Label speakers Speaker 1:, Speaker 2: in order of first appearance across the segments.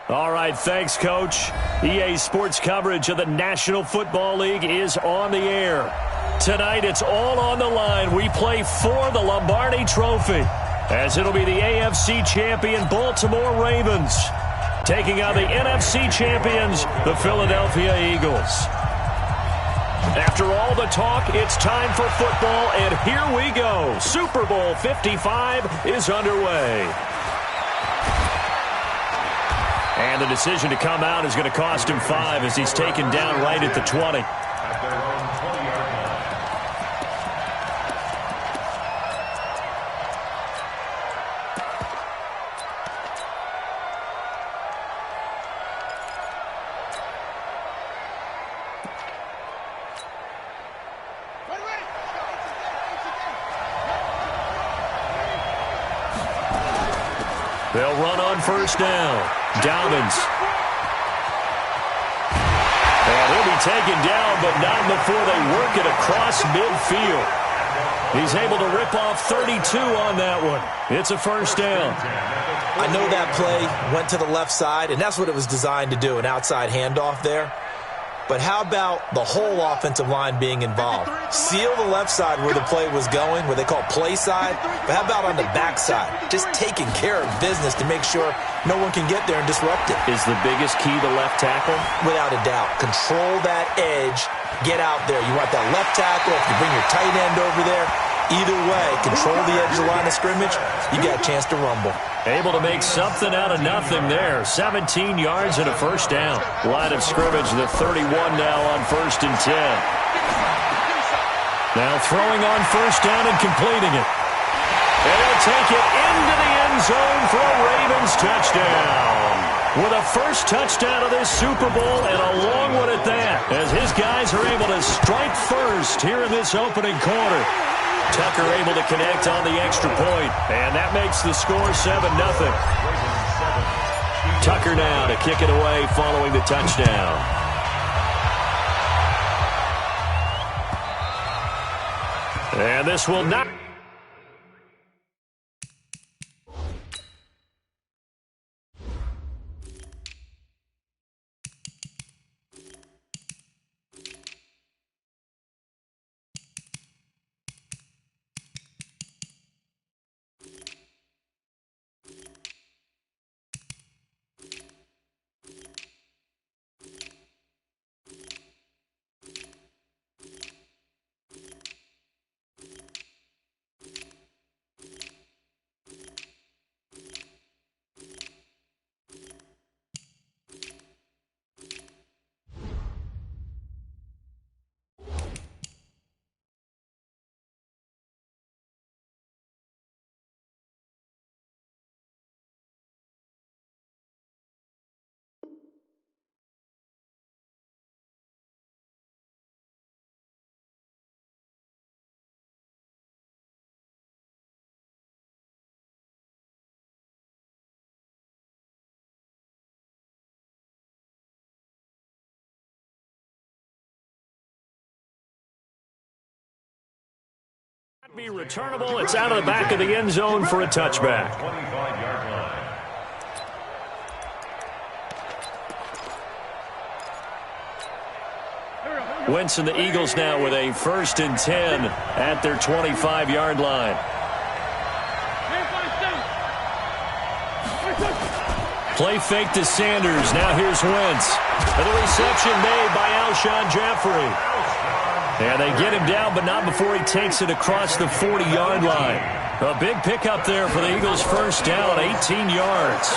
Speaker 1: All right, thanks, Coach. EA Sports coverage of the National Football League is on the air. Tonight, it's all on the line. We play for the Lombardi Trophy, as it'll be the AFC champion Baltimore Ravens taking on the NFC champions, the Philadelphia Eagles. After all the talk, it's time for football, and here we go. Super Bowl 55 is underway. And the decision to come out is going to cost him 5 as he's taken down right at the 20. They'll run on first down. Dobbins. And he'll be taken down, but not before they work it across midfield. He's able to rip off 32 on that one. It's a first down.
Speaker 2: I know that play went to the left side, and that's what it was designed to do, an outside handoff there. But how about the whole offensive line being involved? Seal the left side where the play was going, where they call play side. But how about on the back side? Just taking care of business to make sure no one can get there and disrupt it.
Speaker 1: Is the biggest key the left tackle?
Speaker 2: Without a doubt. Control that edge. Get out there. You want that left tackle. If you bring your tight end over there, either way, control the edge of the line of scrimmage, you got a chance to rumble.
Speaker 1: Able to make something out of nothing there. 17 yards and a first down. Line of scrimmage, the 31 now on 1st and 10. Now throwing on first down and completing it. And he'll take it into the end zone for a Ravens touchdown. With a first touchdown of this Super Bowl, and a long one at that, as his guys are able to strike first here in this opening quarter. Tucker able to connect on the extra point, and that makes the score 7-0. Tucker now to kick it away following the touchdown. And this will not... be returnable. It's out of the back of the end zone for a touchback. Wentz and the Eagles now with a 1st and 10 at their 25-yard line. Play fake to Sanders. Now here's Wentz. And the reception made by Alshon Jeffrey. And they get him down, but not before he takes it across the 40-yard line. A big pickup there for the Eagles' first down, 18 yards.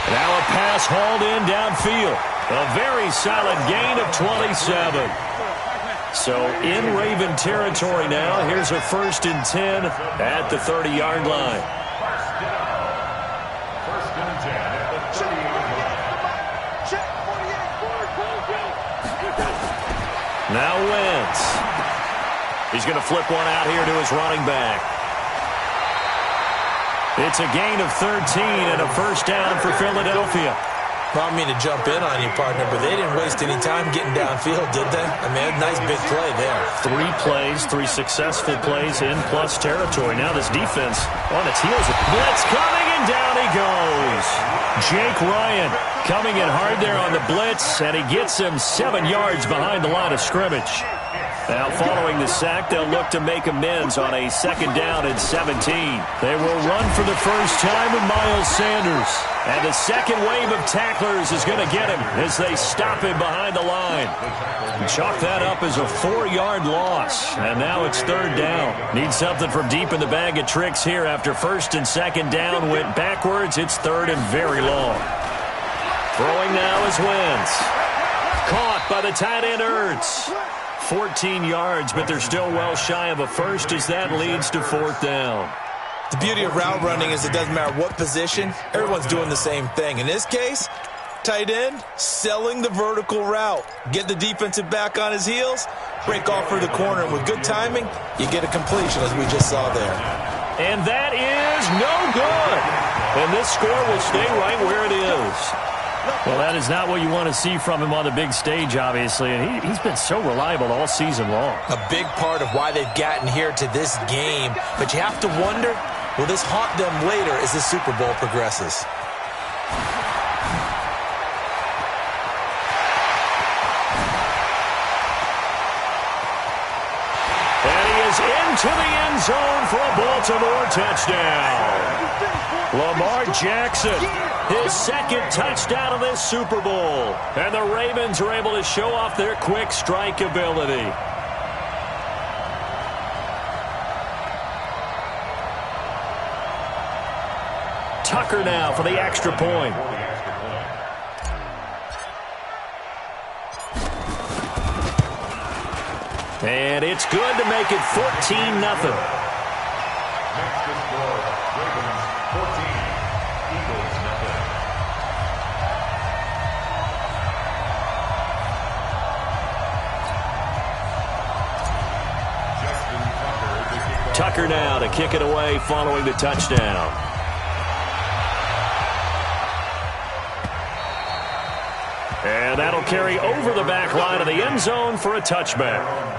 Speaker 1: Now a pass hauled in downfield. A very solid gain of 27. So in Raven territory now. Here's a 1st and 10 at the 30-yard line. Now Wentz. He's going to flip one out here to his running back. It's a gain of 13 and a first down for Philadelphia.
Speaker 2: Well, I don't mean to jump in on you, partner, but they didn't waste any time getting downfield, did they? I mean, a nice big play there.
Speaker 1: 3 plays, 3 successful plays in plus territory. Now this defense on its heels. Blitz coming, and down he goes. Jake Ryan coming in hard there on the blitz, and he gets him 7 yards behind the line of scrimmage. Now, following the sack, they'll look to make amends on a 2nd down and 17. They will run for the first time with Miles Sanders. And the second wave of tacklers is going to get him as they stop him behind the line. Chalk that up as a 4-yard loss. And now it's 3rd down. Need something from deep in the bag of tricks here after 1st and 2nd down went backwards. It's 3rd and very long. Throwing now is Wentz. Caught by the tight end Ertz. 14 yards, but they're still well shy of a first as that leads to 4th down.
Speaker 2: The beauty of route running is it doesn't matter what position, everyone's doing the same thing. In this case, tight end, selling the vertical route. Get the defensive back on his heels, break off for the corner, and with good timing, you get a completion as we just saw there.
Speaker 1: And that is no good. And this score will stay right where it is. Well, that is not what you want to see from him on the big stage, obviously. And he's been so reliable all season long.
Speaker 2: A big part of why they've gotten here to this game. But you have to wonder, will this haunt them later as the Super Bowl progresses?
Speaker 1: And he is into the end zone for a Baltimore touchdown. Lamar Jackson, his 2nd touchdown of this Super Bowl. And the Ravens are able to show off their quick strike ability. Tucker now for the extra point. And it's good to make it 14-0. Tucker now to kick it away following the touchdown. And that'll carry over the back line of the end zone for a touchback.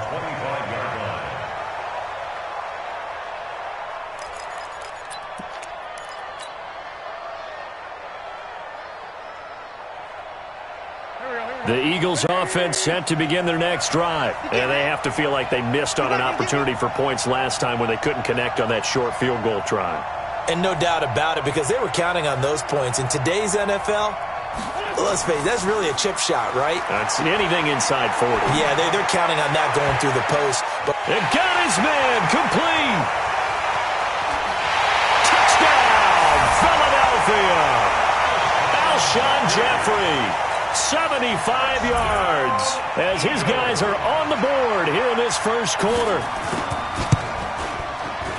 Speaker 1: The Eagles offense set to begin their next drive. And they have to feel like they missed on an opportunity for points last time when they couldn't connect on that short field goal try.
Speaker 2: And no doubt about it, because they were counting on those points. In today's NFL, let's face it, that's really a chip shot, right?
Speaker 1: That's anything inside 40.
Speaker 2: Yeah, they're counting on that going through the post. But
Speaker 1: it got his man complete. Touchdown, Philadelphia. Alshon Jeffrey. 75 yards as his guys are on the board here in this first quarter.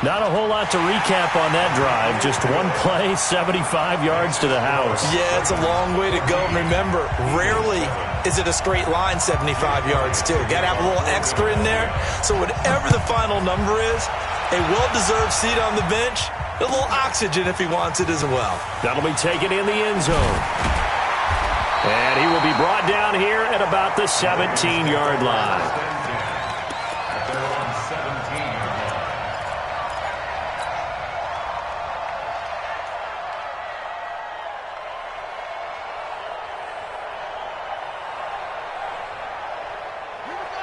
Speaker 1: Not a whole lot to recap on that drive. Just one play, 75 yards to the house.
Speaker 2: Yeah, it's a long way to go. And remember, rarely is it a straight line 75 yards, too. Got to have a little extra in there. So whatever the final number is, a well-deserved seat on the bench, a little oxygen if he wants it as well.
Speaker 1: That'll be taken in the end zone. And he will be brought down here at about the 17-yard line.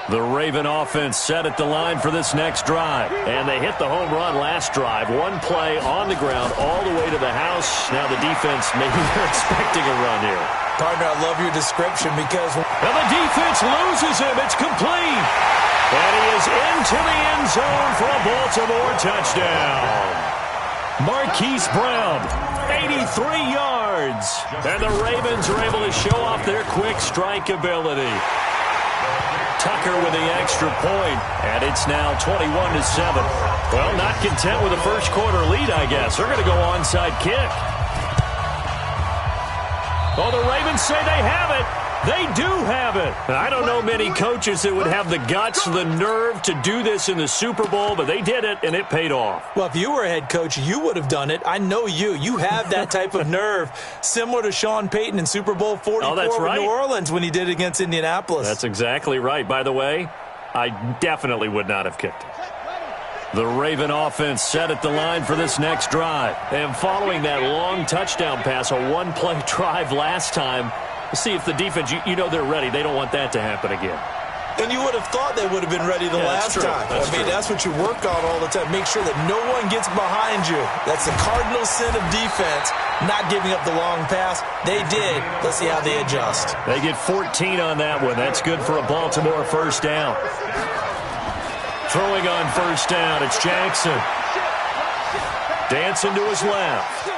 Speaker 1: The Raven offense set at the line for this next drive. And they hit the home run last drive. One play on the ground all the way to the house. Now the defense, maybe they're expecting a run here.
Speaker 2: Partner, I love your description because...
Speaker 1: And the defense loses him. It's complete. And he is into the end zone for a Baltimore touchdown. Marquise Brown, 83 yards. And the Ravens are able to show off their quick strike ability. Tucker with the extra point, and it's now 21-7. Well, not content with the first quarter lead, I guess. They're going to go onside kick. Oh, the Ravens say they have it. They do have it. I don't know many coaches that would have the guts, the nerve to do this in the Super Bowl, but they did it, and it paid off.
Speaker 2: Well, if you were a head coach, you would have done it. I know you. You have that type of nerve, similar to Sean Payton in Super Bowl 44 with New Orleans when he did it against Indianapolis.
Speaker 1: That's exactly right. By the way, I definitely would not have kicked it. The Raven offense set at the line for this next drive. And following that long touchdown pass, a one-play drive last time, see if the defense, you know they're ready. They don't want that to happen again.
Speaker 2: And you would have thought they would have been ready the last time. That's what you work on all the time. Make sure that no one gets behind you. That's the cardinal sin of defense, not giving up the long pass. They did. Let's see how they adjust.
Speaker 1: They get 14 on that one. That's good for a Baltimore first down. Throwing on first down, it's Jackson. Dancing to his left.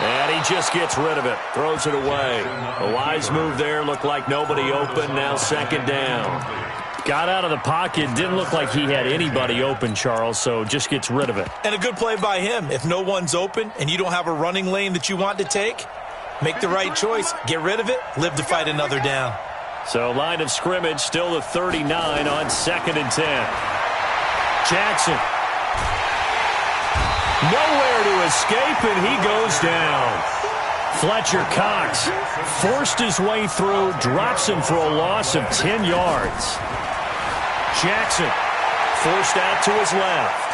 Speaker 1: And he just gets rid of it. Throws it away. A wise move there. Looked like nobody open. Now second down. Got out of the pocket. Didn't look like he had anybody open, Charles, so just gets rid of it.
Speaker 2: And a good play by him. If no one's open and you don't have a running lane that you want to take, make the right choice. Get rid of it. Live to fight another down.
Speaker 1: So line of scrimmage still the 39 on 2nd and 10. Jackson. Nowhere to escape, and he goes down. Fletcher Cox forced his way through, drops him for a loss of 10 yards. Jackson forced out to his left.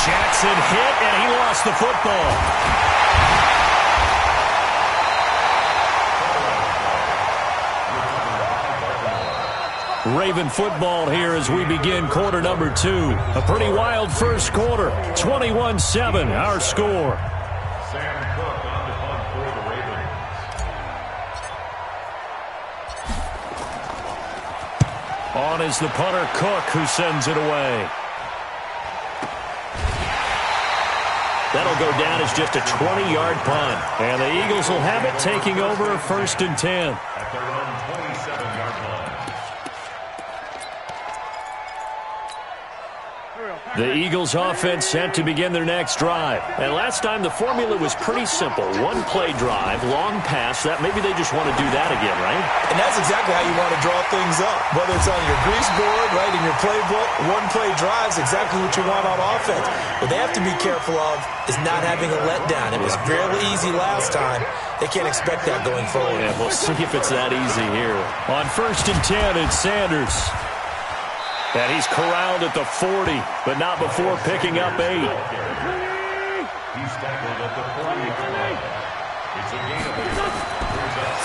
Speaker 1: Jackson hit, and he lost the football. Raven football here as we begin quarter number 2. A pretty wild first quarter. 21-7, our score. On is the punter, Cook, who sends it away. That'll go down as just a 20-yard punt. And the Eagles will have it, taking over 1st and 10. The Eagles offense set to begin their next drive. And last time the formula was pretty simple. One-play drive, long pass. That maybe they just want to do that again, right?
Speaker 2: And that's exactly how you want to draw things up. Whether it's on your grease board, right, in your playbook, one-play drive is exactly what you want on offense. What they have to be careful of is not having a letdown. It was fairly easy last time. They can't expect that going forward.
Speaker 1: Yeah, we'll see if it's that easy here. On 1st and 10, it's Sanders. And he's corralled at the 40, but not before picking up 8.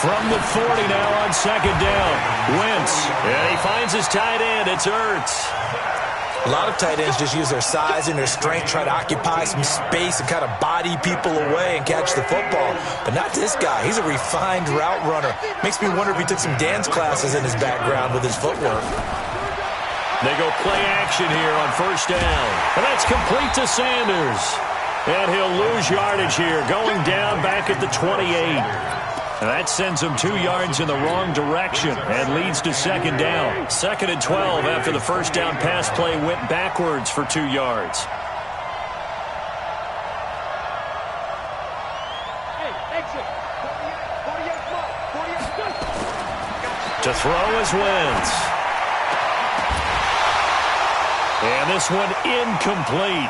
Speaker 1: From the 40 now on 2nd down. Wentz. And he finds his tight end. It's Ertz.
Speaker 2: A lot of tight ends just use their size and their strength, try to occupy some space and kind of body people away and catch the football. But not this guy. He's a refined route runner. Makes me wonder if he took some dance classes in his background with his footwork.
Speaker 1: They go play action here on 1st down. And that's complete to Sanders. And he'll lose yardage here, going down back at the 28. And that sends him 2 yards in the wrong direction and leads to 2nd down. 2nd and 12 after the 1st down pass play went backwards for 2 yards. To throw is Wentz. And this one incomplete.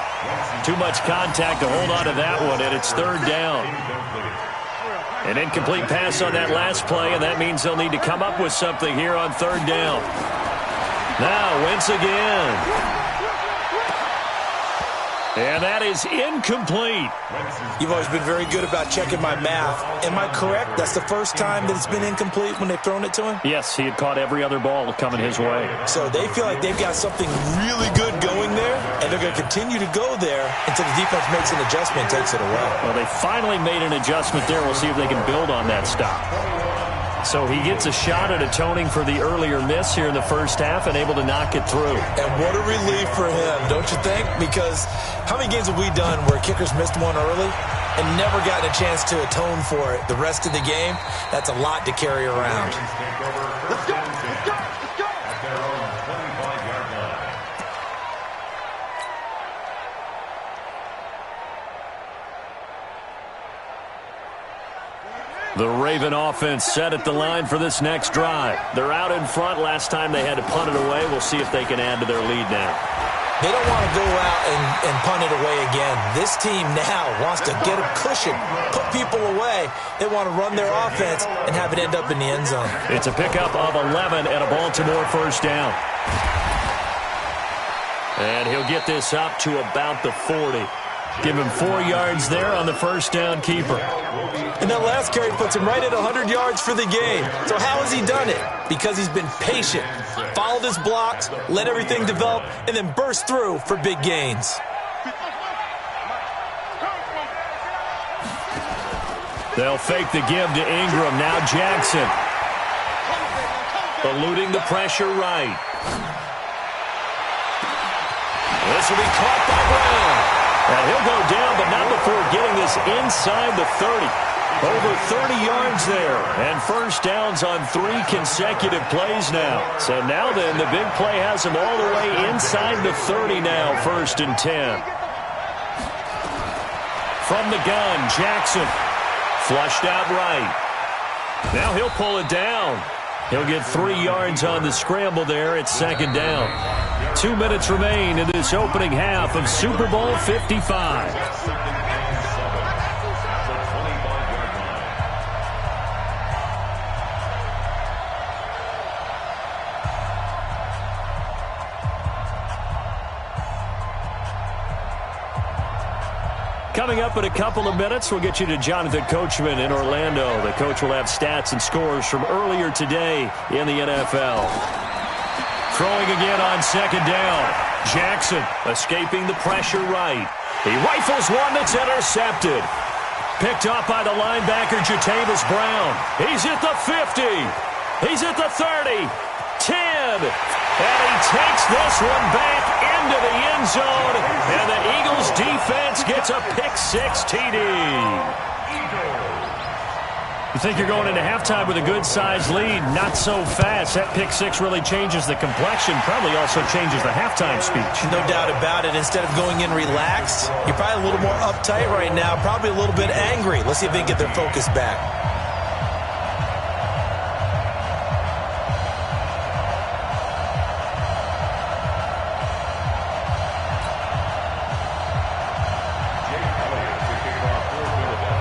Speaker 1: Too much contact to hold on to that one, and it's 3rd down. An incomplete pass on that last play, and that means they'll need to come up with something here on 3rd down. Now, Wentz again. And that is incomplete.
Speaker 2: You've always been very good about checking my math. Am I correct? That's the first time that it's been incomplete when they've thrown it to him?
Speaker 1: Yes, he had caught every other ball coming his way.
Speaker 2: So they feel like they've got something really good going there, and they're going to continue to go there until the defense makes an adjustment and takes it away.
Speaker 1: Well, they finally made an adjustment there. We'll see if they can build on that stop. So he gets a shot at atoning for the earlier miss here in the 1st half and able to knock it through.
Speaker 2: And what a relief for him, don't you think? Because how many games have we done where kickers missed one early and never gotten a chance to atone for it the rest of the game? That's a lot to carry around.
Speaker 3: Let's go! Let's go! Let's go!
Speaker 4: At their own 25-yard line.
Speaker 1: The Raven offense set at the line for this next drive. They're out in front. Last time they had to punt it away. We'll see if they can add to their lead now.
Speaker 2: They don't want to go out and punt it away again. This team now wants to get a cushion, put people away. They want to run their offense and have it end up in the end zone.
Speaker 1: It's a pickup of 11 and a Baltimore first down. And he'll get this up to about the 40. Give him 4 yards there on the first down keeper.
Speaker 2: And that last carry puts him right at 100 yards for the game. So how has he done it? Because he's been patient, followed his blocks, let everything develop, and then burst through for big gains.
Speaker 1: They'll fake the give to Ingram. Now Jackson. Eluding the pressure right. This will be caught by Brown. And he'll go down, but not before getting this inside the 30. Over 30 yards there. And first downs on 3 consecutive plays now. So now then, the big play has him all the way inside the 30 now, 1st and 10. From the gun, Jackson. Flushed out right. Now he'll pull it down. He'll get 3 yards on the scramble there at 2nd down. 2 minutes remain in this opening half of Super Bowl 55. Coming up in a couple of minutes, we'll get you to Jonathan Coachman in Orlando. The coach will have stats and scores from earlier today in the NFL. Throwing again on 2nd down. Jackson escaping the pressure right. He rifles one that's intercepted. Picked up by the linebacker, Jatavis Brown. He's at the 50. He's at the 30. 10. And he takes this one back into the end zone. And the Eagles defense gets a pick-6 TD. You think you're going into halftime with a good-sized lead? Not so fast. That pick-6 really changes the complexion. Probably also changes the halftime speech.
Speaker 2: No doubt about it. Instead of going in relaxed, you're probably a little more uptight right now. Probably a little bit angry. Let's see if they can get their focus back.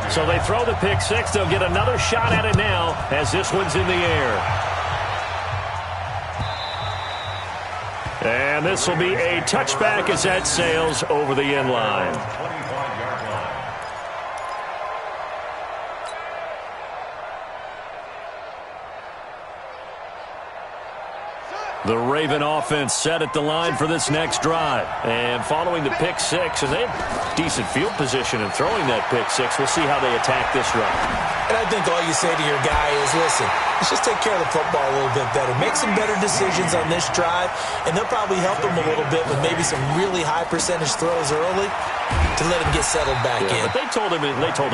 Speaker 1: So they throw the pick-6. They'll get another shot at it now as this one's in the air. And this will be a touchback as that sails over the end line. The Raven offense set at the line for this next drive. And following the pick-6, and they have decent field position in throwing that pick-6. We'll see how they attack this run.
Speaker 2: And I think all you say to your guy is, listen, let's just take care of the football a little bit better. Make some better decisions on this drive, and they'll probably help him a little bit with maybe some really high percentage throws early to let him get settled back in.
Speaker 1: But they told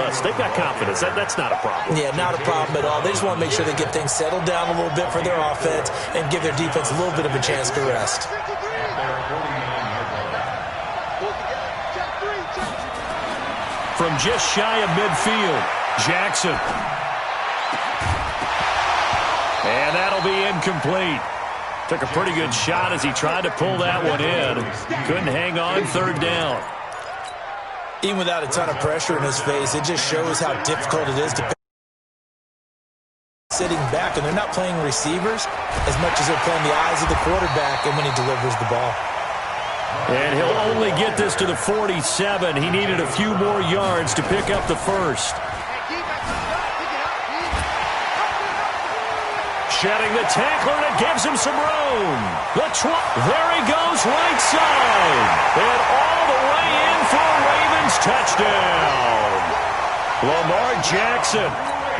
Speaker 1: us, they've got confidence. That's not a problem.
Speaker 2: Yeah, not a problem at all. They just want to make sure they get things settled down a little bit for their offense and give their defense a little bit of a chance to rest.
Speaker 1: From just shy of midfield, Jackson. And that'll be incomplete. Took a pretty good shot as he tried to pull that one in. Couldn't hang on 3rd down.
Speaker 2: Even without a ton of pressure in his face, it just shows how difficult it is to pick sitting back, and they're not playing receivers as much as they're playing the eyes of the quarterback and when he delivers the ball.
Speaker 1: And he'll only get this to the 47. He needed a few more yards to pick up the first. Shedding the tackler, and it gives him some room. There he goes, right side. And all the way in for a Ravens touchdown. Lamar Jackson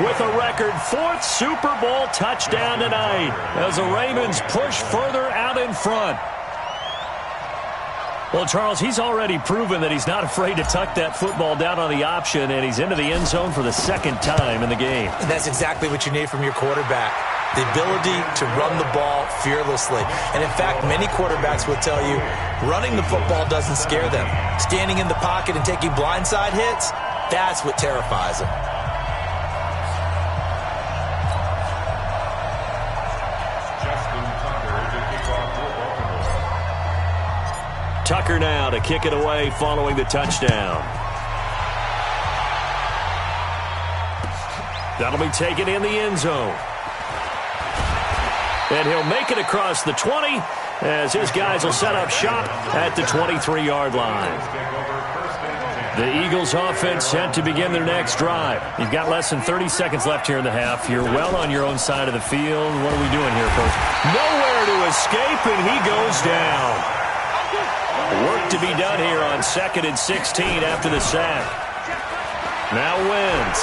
Speaker 1: with a record 4th Super Bowl touchdown tonight as the Ravens push further out in front. Well, Charles, he's already proven that he's not afraid to tuck that football down on the option, and he's into the end zone for the 2nd time in the game.
Speaker 2: And that's exactly what you need from your quarterback, the ability to run the ball fearlessly. And, in fact, many quarterbacks will tell you running the football doesn't scare them. Standing in the pocket and taking blindside hits, that's what terrifies them.
Speaker 1: Tucker now to kick it away following the touchdown. That'll be taken in the end zone. And he'll make it across the 20 as his guys will set up shop at the 23-yard line. The Eagles offense set to begin their next drive. You've got less than 30 seconds left here in the half. You're well on your own side of the field. What are we doing here, Coach? Nowhere to escape, and he goes down. Work to be done here on 2nd and 16 after the sack. Now Wentz.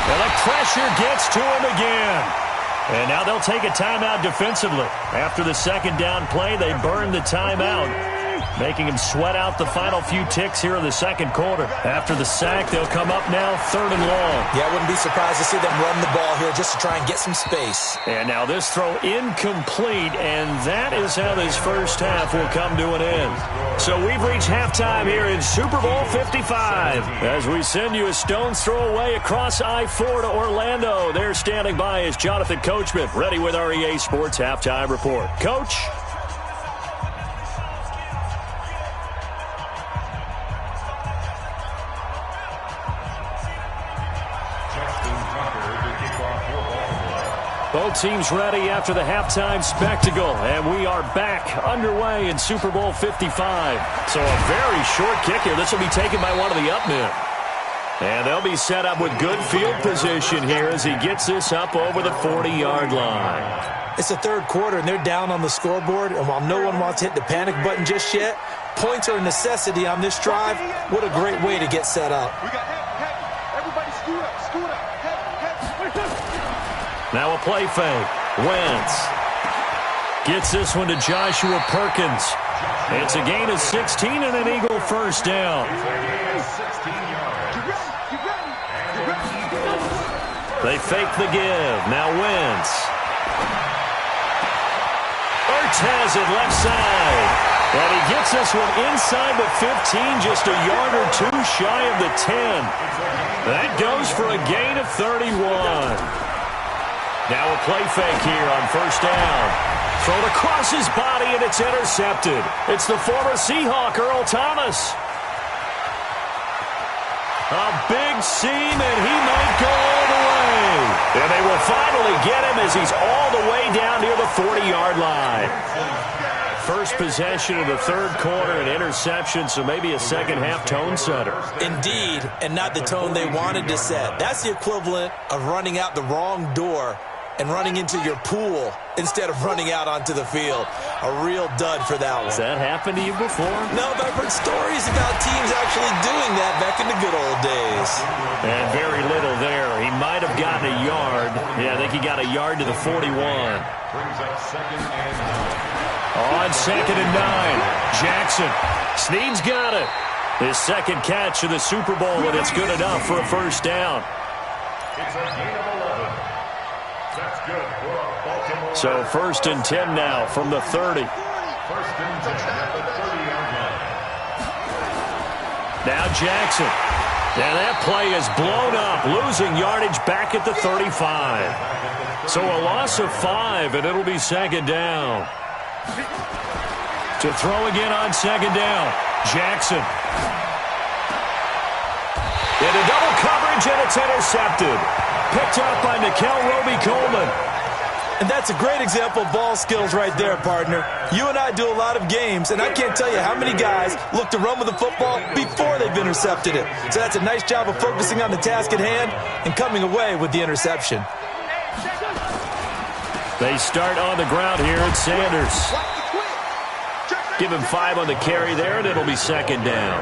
Speaker 1: And the pressure gets to him again. And now they'll take a timeout defensively. After the second down play, they burn the timeout, making him sweat out the final few ticks here in the second quarter. After the sack, they'll come up now 3rd and long.
Speaker 2: Yeah, I wouldn't be surprised to see them run the ball here just to try and get some space.
Speaker 1: And now this throw incomplete, and that is how this first half will come to an end. So we've reached halftime here in Super Bowl 55. As we send you a stone's throw away across I-4 to Orlando. There standing by is Jonathan Coachman, ready with our EA Sports Halftime Report. Coach? Both teams ready after the halftime spectacle, and we are back underway in Super Bowl 55. So a very short kick here. This will be taken by one of the up men. And they'll be set up with good field position here as he gets this up over the 40-yard line.
Speaker 2: It's the third quarter, and they're down on the scoreboard, and while no one wants to hit the panic button just yet, points are a necessity on this drive. What a great way to get set up.
Speaker 3: Everybody scoot up, scoot up.
Speaker 1: Now a play fake. Wentz gets this one to Joshua Perkins. It's a gain of 16 and an Eagle first down. They fake the give. Now Wentz. Ertz has it left side. And he gets this one inside the 15, just a yard or two shy of the 10. That goes for a gain of 31. Now a play fake here on first down. Thrown across his body, and it's intercepted. It's the former Seahawk, Earl Thomas. A big seam, and he might go all the way. And they will finally get him as he's all the way down near the 40-yard line. First possession of the third quarter, an interception, so maybe a second-half tone setter.
Speaker 2: Indeed, and not the tone they wanted to set. That's the equivalent of running out the wrong door and running into your pool instead of running out onto the field. A real dud for that one.
Speaker 1: Has that happened to you before?
Speaker 2: No, but I've heard stories about teams actually doing that back in the good old days.
Speaker 1: And very little there. He might have gotten a yard. Yeah, I think he got a yard to the 41.
Speaker 4: Brings up 2nd and 9.
Speaker 1: On 2nd and 9, Jackson. Snead's got it. His second catch of the Super Bowl, and it's good enough for a first down.
Speaker 4: It's a gain of 11. That's good for a Baltimore.
Speaker 1: So 1st and 10 now from the 30.
Speaker 4: 1st and 10 at the 30-yard line.
Speaker 1: Now Jackson. And that play is blown up, losing yardage back at the 35. So a loss of 5, and it'll be 2nd down. To throw again on 2nd down. Jackson. Into double coverage, and it's intercepted. Picked up by Nickel Roby-Coleman.
Speaker 2: And that's a great example of ball skills right there, partner. You and I do a lot of games, and I can't tell you how many guys look to run with the football before they've intercepted it. So that's a nice job of focusing on the task at hand and coming away with the interception.
Speaker 1: They start on the ground here at Sanders. Give him 5 on the carry there, and it'll be 2nd down.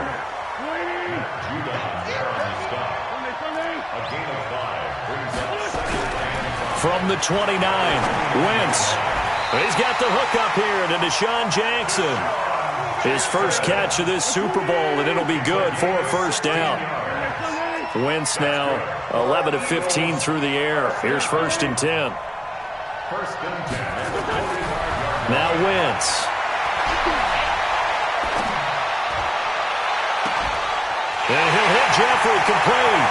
Speaker 1: From the 29, Wentz. He's got the hook up here to Deshaun Jackson. His first catch of this Super Bowl, and it'll be good for a first down. Wentz now 11 of 15 through the air. Here's 1st and 10. Now Wentz. And he'll hit Jeffrey complete.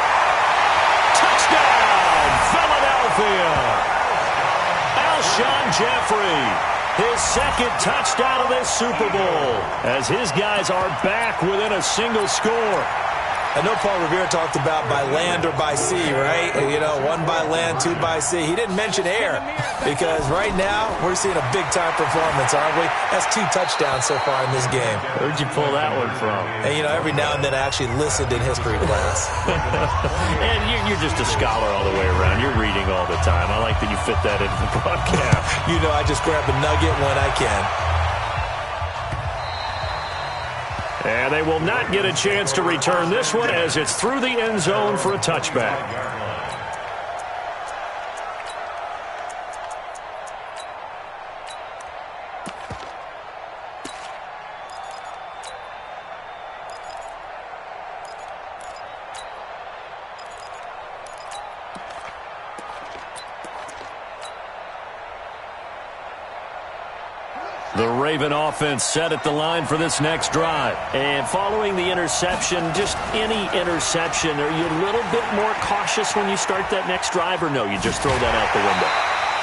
Speaker 1: Touchdown, Philadelphia. Alshon Jeffrey His second touchdown of this Super Bowl, as his guys are back within a single score.
Speaker 2: I know Paul Revere talked about by land or by sea, right? You know, one by land, two by sea. He didn't mention air because right now we're seeing a big-time performance, aren't we? That's 2 touchdowns so far in this game.
Speaker 1: Where'd you pull that one from?
Speaker 2: And, you know, every now and then I actually listened in history class.
Speaker 1: And you're just a scholar all the way around. You're reading all the time. I like that you fit that into the broadcast.
Speaker 2: You know, I just grab a nugget when I can.
Speaker 1: And they will not get a chance to return this one as it's through the end zone for a touchback. The Raven offense set at the line for this next drive. And following the interception, just any interception, are you a little bit more cautious when you start that next drive, or no, you just throw that out the window?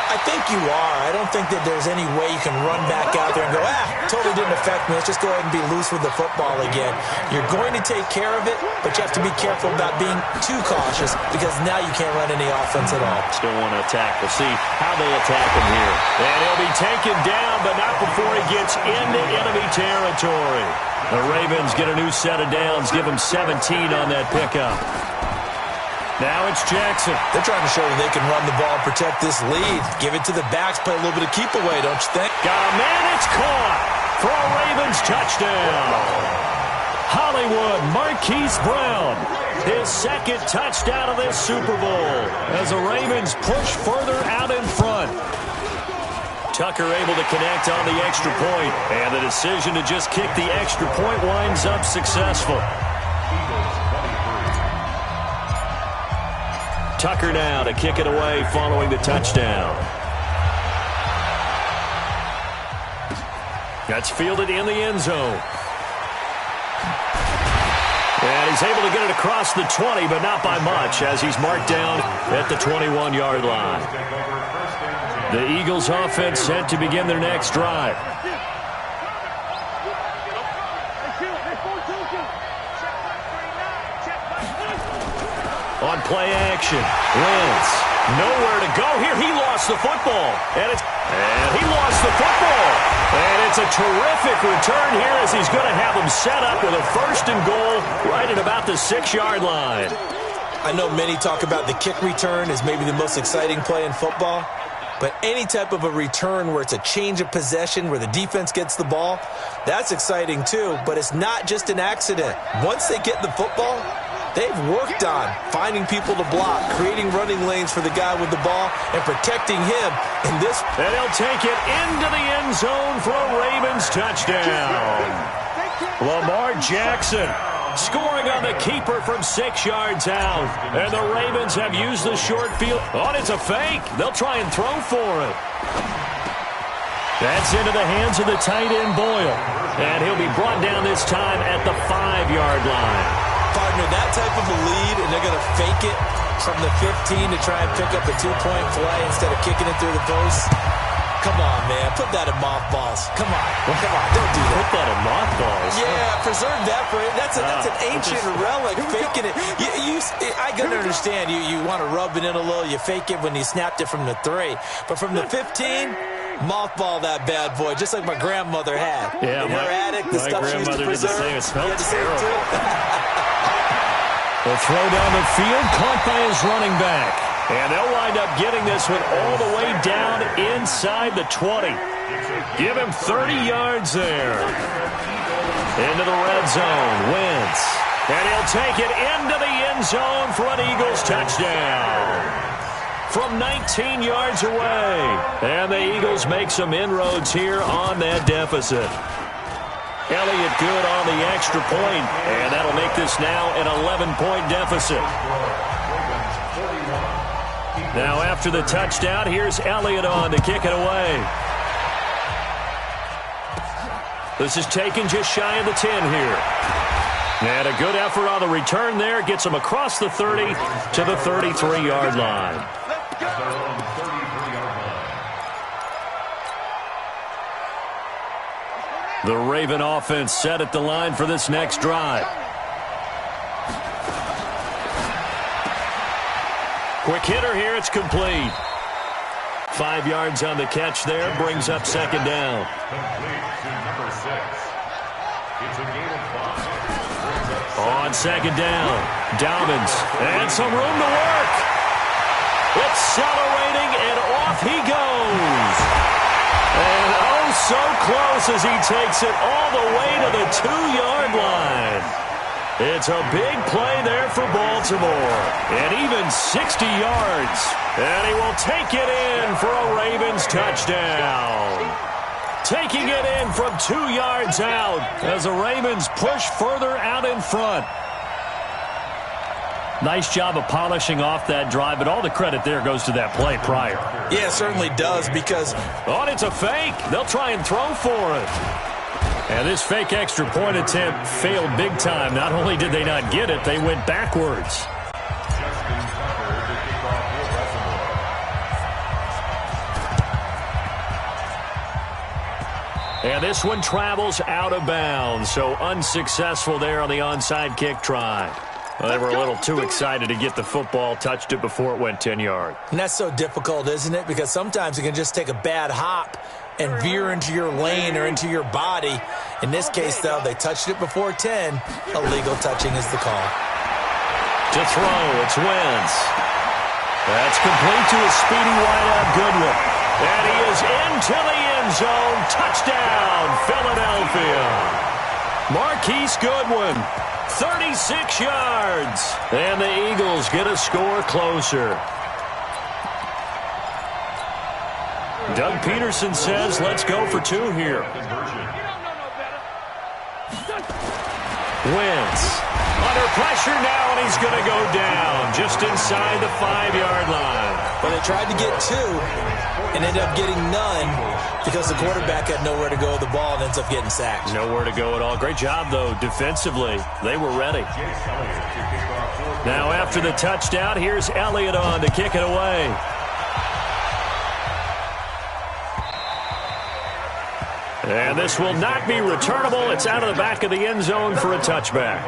Speaker 2: I think you are. I don't think that there's any way you can run back out there and go, totally didn't affect me. Let's just go ahead and be loose with the football again. You're going to take care of it, but you have to be careful about being too cautious because now you can't run any offense at all.
Speaker 1: Still want to attack. We'll see how they attack him here. And he'll be taken down, but not before he gets into enemy territory. The Ravens get a new set of downs, give him 17 on that pickup. Now it's Jackson.
Speaker 2: They're trying to show that they can run the ball and protect this lead. Give it to the backs, play a little bit of keep away, don't you think?
Speaker 1: Got a man, it's caught for a Ravens touchdown. Hollywood Marquise Brown, his second touchdown of this Super Bowl as the Ravens push further out in front. Tucker able to connect on the extra point, and the decision to just kick the extra point winds up successful. Tucker now to kick it away following the touchdown. That's fielded in the end zone. And he's able to get it across the 20, but not by much, as he's marked down at the 21-yard line. The Eagles offense set to begin their next drive. On play action, Wentz, nowhere to go here. He lost the football, and he lost the football. And it's a terrific return here as he's going to have them set up with a 1st and goal right at about the 6-yard line.
Speaker 2: I know many talk about the kick return as maybe the most exciting play in football, but any type of a return where it's a change of possession, where the defense gets the ball, that's exciting too, but it's not just an accident. Once they get the football, they've worked on finding people to block, creating running lanes for the guy with the ball, and protecting him in this.
Speaker 1: And he'll take it into the end zone for a Ravens touchdown. Lamar Jackson scoring on the keeper from 6 yards out. And the Ravens have used the short field. Oh, it's a fake. They'll try and throw for it. That's into the hands of the tight end Boyle. And he'll be brought down this time at the 5-yard line.
Speaker 2: Partner, that type of a lead, and they're going to fake it from the 15 to try and pick up a 2-point play instead of kicking it through the post. Come on, man. Put that in mothballs. Come on. Come on. Don't do that.
Speaker 1: Put that in mothballs?
Speaker 2: Yeah, preserve that for it. That's an ancient relic, faking it. I can understand. You want to rub it in a little. You fake it when you snapped it from the 3. But from the 15, mothball that bad boy, just like my grandmother had.
Speaker 1: Yeah,
Speaker 2: in her attic, the stuff she used to preserve.
Speaker 1: It smelled terrible. The throw down the field, caught by his running back. And they'll wind up getting this one all the way down inside the 20. Give him 30 yards there. Into the red zone, Wentz. And he'll take it into the end zone for an Eagles touchdown. From 19 yards away. And the Eagles make some inroads here on that deficit. Elliott good on the extra point, and that'll make this now an 11-point deficit. Now after the touchdown, here's Elliott on to kick it away. This is taken just shy of the 10 here. And a good effort on the return there. Gets him across the 30 to the 33-yard line. The Raven offense set at the line for this next drive. Quick hitter here, it's complete. 5 yards on the catch there, brings up second down.
Speaker 4: Complete to number 6. It's a gain of 5.
Speaker 1: On second down, Dobbins, and some room to work. Accelerating, and off he goes. And oh, so close as he takes it all the way to the 2-yard line. It's a big play there for Baltimore. And even 60 yards. And he will take it in for a Ravens touchdown. Taking it in from 2 yards out as the Ravens push further out in front. Nice job of polishing off that drive, but all the credit there goes to that play prior.
Speaker 2: Yeah, it certainly does because...
Speaker 1: Oh, it's a fake. They'll try and throw for it. And this fake extra point attempt failed big time. Not only did they not get it, they went backwards. And this one travels out of bounds, so unsuccessful there on the onside kick try. Well, they were a little too excited to get the football, touched it before it went 10 yards.
Speaker 2: And that's so difficult, isn't it? Because sometimes you can just take a bad hop and veer into your lane or into your body. In this case, though, they touched it before 10. Illegal touching is the call.
Speaker 1: To throw, it's Wentz. That's complete to a speedy wideout Goodwin. And he is into the end zone. Touchdown, Philadelphia. Marquise Goodwin, 36 yards. And the Eagles get a score closer. Doug Peterson says, let's go for 2 here. Wentz under pressure now, and he's going to go down just inside the 5-yard line.
Speaker 2: But they tried to get 2 and ended up getting none because the quarterback had nowhere to go with the ball and ends up getting sacked.
Speaker 1: Nowhere to go at all. Great job, though, defensively. They were ready. Now, after the touchdown, here's Elliott on to kick it away. And this will not be returnable. It's out of the back of the end zone for a touchback.